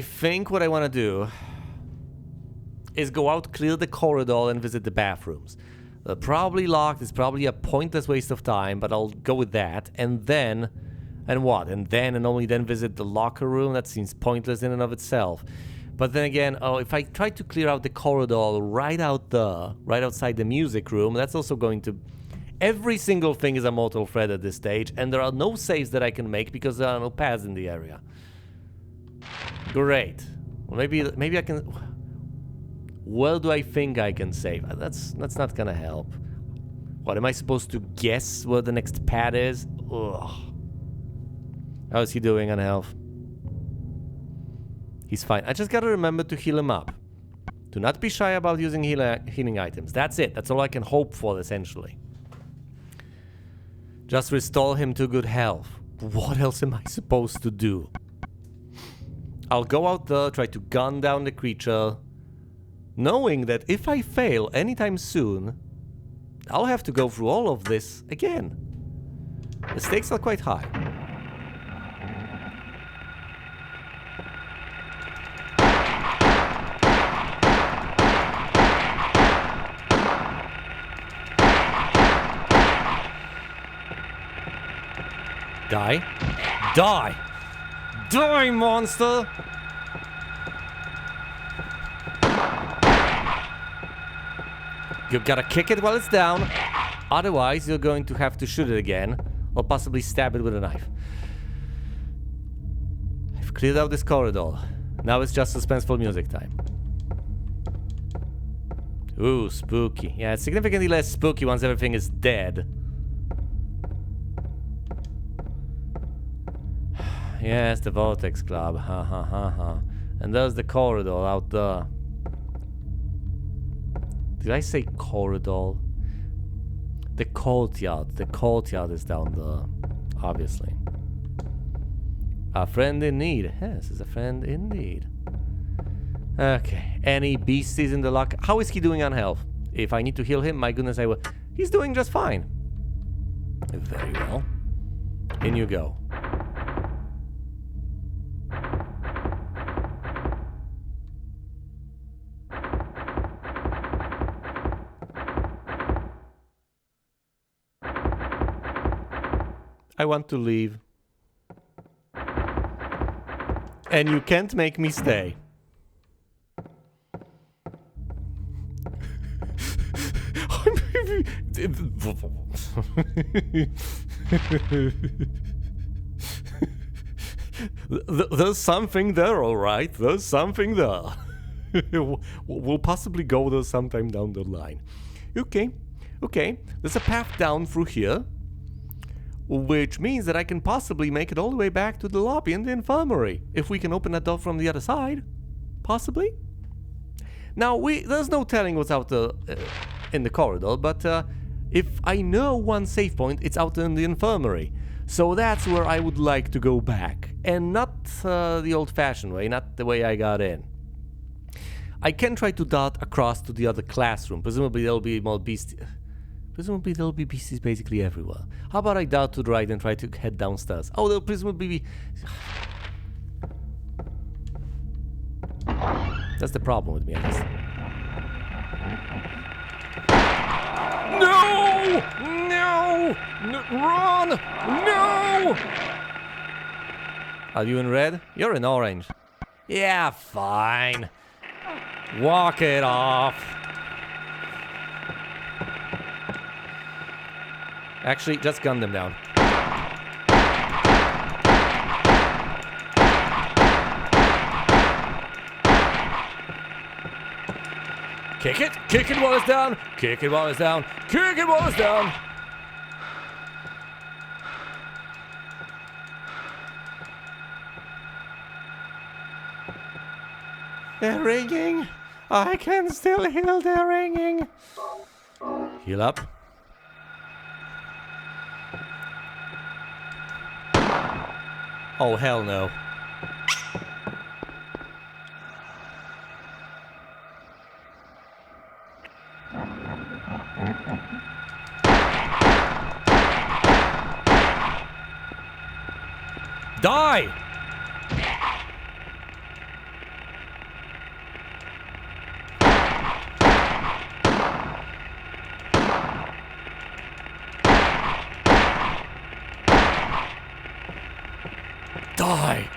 think what I want to do is go out, clear the corridor, and visit the bathrooms. They're probably locked. It's probably a pointless waste of time, but I'll go with that. And then... And what? And then and only then visit the locker room? That seems pointless in and of itself. But then again, if I try to clear out the corridor right out there, right outside the music room, that's also going to... Every single thing is a mortal threat at this stage, and there are no saves that I can make because there are no paths in the area. Great. Well, maybe I can... Where do I think I can save? That's not gonna help. What, am I supposed to guess where the next pad is? Ugh. How's he doing on health? He's fine. I just gotta remember to heal him up. Do not be shy about using healing items. That's it. That's all I can hope for, essentially. Just restore him to good health. What else am I supposed to do? I'll go out there, try to gun down the creature, knowing that if I fail anytime soon, I'll have to go through all of this again. The stakes are quite high. Die. Die! Die, monster! You gotta kick it while it's down. Otherwise, you're going to have to shoot it again. Or possibly stab it with a knife. I've cleared out this corridor. Now it's just suspenseful music time. Ooh, spooky. Yeah, it's significantly less spooky once everything is dead. Yes, the Vortex Club. Ha ha ha ha. And there's the corridor out there. Did I say corridor? The courtyard. The courtyard is down there. Obviously. A friend in need. Yes, is a friend indeed. Okay. Any beasties in the lock? How is he doing on health? If I need to heal him, my goodness, I will. He's doing just fine. Very well. In you go. I want to leave. And you can't make me stay. There's something there, all right. There's something there. We'll possibly go there sometime down the line. Okay. There's a path down through here, which means that I can possibly make it all the way back to the lobby and the infirmary. If we can open that door from the other side. Possibly. Now, there's no telling what's out there in the corridor, but if I know one safe point, it's out in the infirmary. So that's where I would like to go back. And not the old-fashioned way, not the way I got in. I can try to dart across to the other classroom. Presumably there'll be more beasties. Presumably there'll be beasties basically everywhere. How about I dart to the right and try to head downstairs? Oh, there'll presumably be... That's the problem with me, I guess. No! Run! No! Are you in red? You're in orange. Yeah, fine. Walk it off. Actually, just gun them down. Kick it! Kick it while it's down! Kick it while it's down! Kick it while it's down! They're ringing! I can still hear the ringing! Heal up. Oh, hell no. Die! Die!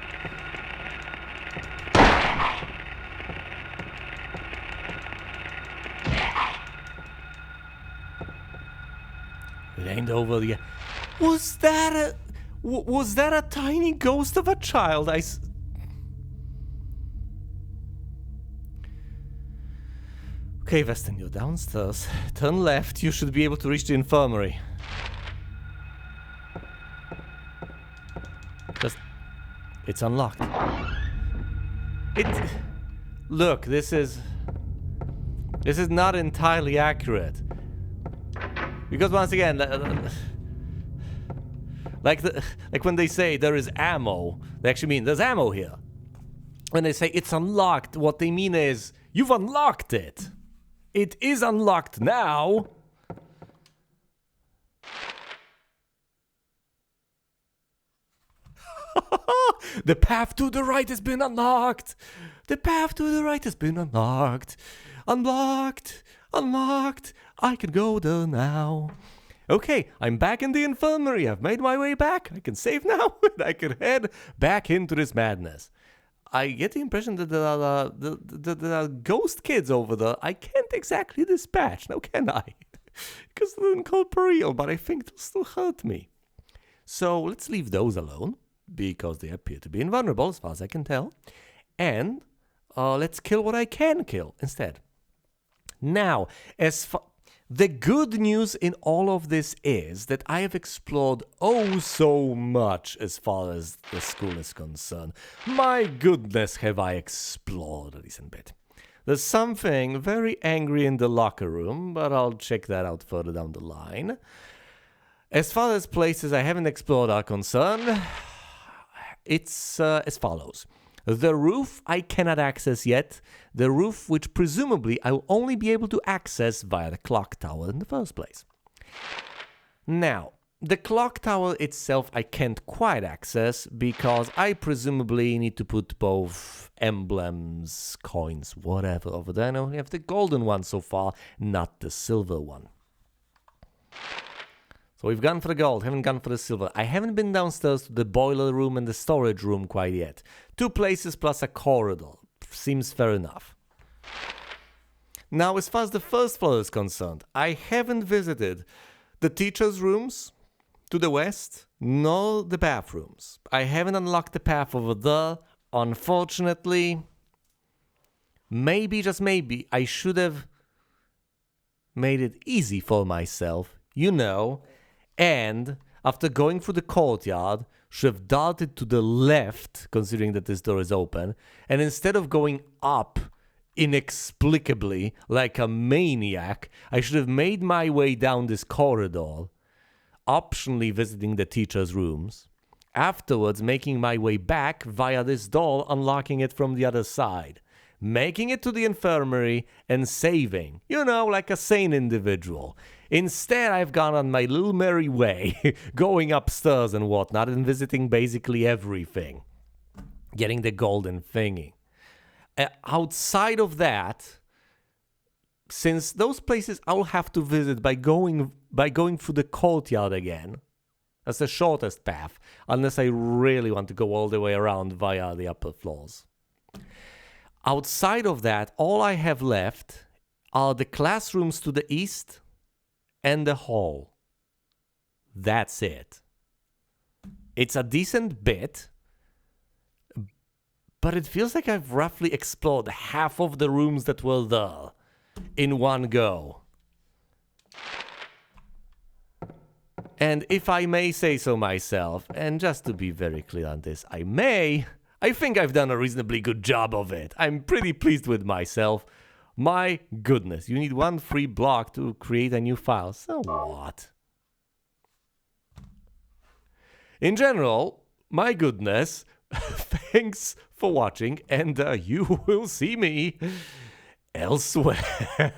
It ain't over yet. Was that a tiny ghost of a child? Okay, Weston, you're downstairs. Turn left. You should be able to reach the infirmary. It's unlocked. Look, this is not entirely accurate. Because once again, like when they say there is ammo, they actually mean there's ammo here. When they say it's unlocked, what they mean is you've unlocked it. It is unlocked now. The path to the right has been unlocked. The path to the right has been unlocked. Unlocked. Unlocked. I can go there now. Okay, I'm back in the infirmary. I've made my way back. I can save now, and I can head back into this madness. I get the impression that the ghost kids over there, I can't exactly dispatch, now can I? Because they didn't call for real, but I think they'll still hurt me. So let's leave those alone, because they appear to be invulnerable as far as I can tell. And let's kill what I can kill instead. Now, The good news in all of this is that I have explored oh so much as far as the school is concerned. My goodness, have I explored a decent bit. There's something very angry in the locker room, but I'll check that out further down the line. As far as places I haven't explored are concerned, it's as follows. The roof I cannot access yet, the roof which presumably I will only be able to access via the clock tower in the first place. Now, the clock tower itself I can't quite access because I presumably need to put both emblems, coins, whatever over there. I only have the golden one so far, not the silver one. So we've gone for the gold, haven't gone for the silver. I haven't been downstairs to the boiler room and the storage room quite yet. 2 places plus a corridor. Seems fair enough. Now, as far as the first floor is concerned, I haven't visited the teachers' rooms to the west, nor the bathrooms. I haven't unlocked the path over there. Unfortunately, maybe, just maybe, I should have made it easy for myself, and after going through the courtyard, should have darted to the left, considering that this door is open, and instead of going up inexplicably like a maniac, I should have made my way down this corridor, optionally visiting the teacher's rooms, afterwards making my way back via this door, unlocking it from the other side, making it to the infirmary, and saving, like a sane individual. Instead, I've gone on my little merry way, going upstairs and whatnot, and visiting basically everything, getting the golden thingy. Outside of that, since those places I'll have to visit by going through the courtyard again, that's the shortest path, unless I really want to go all the way around via the upper floors. Outside of that, all I have left are the classrooms to the east and the hall. That's it. It's a decent bit, but it feels like I've roughly explored half of the rooms that were there in one go. And if I may say so myself, and just to be very clear on this, I think I've done a reasonably good job of it. I'm pretty pleased with myself. My goodness, you need 1 free block to create a new file. So what? In general, my goodness, thanks for watching, and you will see me elsewhere.